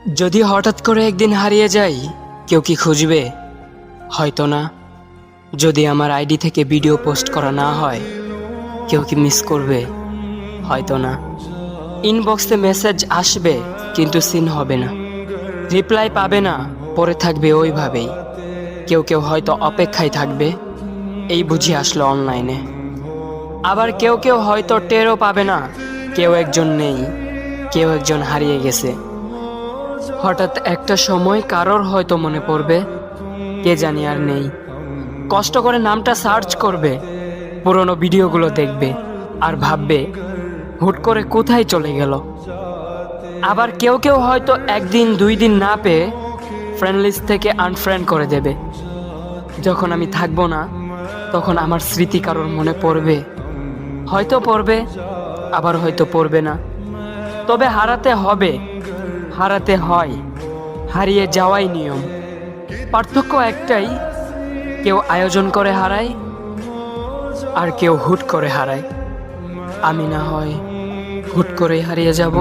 যদি হঠাৎ করে একদিন হারিয়ে যাই, কেউ কি খুঁজবে? হয়তো না। যদি আমার আইডি থেকে ভিডিও পোস্ট করা না হয়, কেউ কি মিস করবে? হয়তো না। ইনবক্সে মেসেজ আসবে কিন্তু সিন হবে না, রিপ্লাই পাবে না, পরে থাকবে ওইভাবেই। কেউ কেউ হয়তো অপেক্ষায় থাকবে, এই বুঝি আসলো অনলাইনে। আবার কেউ কেউ হয়তো টেরও পাবে না, কেউ একজন নেই, কেউ একজন হারিয়ে গেছে। হঠাৎ একটা সময় কারোর হয়তো মনে পড়বে, কে জানি আর নেই। কষ্ট করে নামটা সার্চ করবে, পুরনো ভিডিওগুলো দেখবে আর ভাববে হুট করে কোথায় চলে গেল। আবার কেউ কেউ হয়তো একদিন দুই দিন না পেয়ে ফ্রেন্ড লিস্ট থেকে আনফ্রেন্ড করে দেবে। যখন আমি থাকবো না, তখন আমার স্মৃতি কারোর মনে পড়বে, হয়তো পড়বে, আবার হয়তো পড়বে না। তবে হারাতে হবে, হারাতে হয়, হারিয়ে যাওয়াই নিয়ম। পার্থক্য একটাই, কেউ আয়োজন করে হারায় আর কেউ হুট করে হারায়। আমি না হয় হুট করেই হারিয়ে যাব।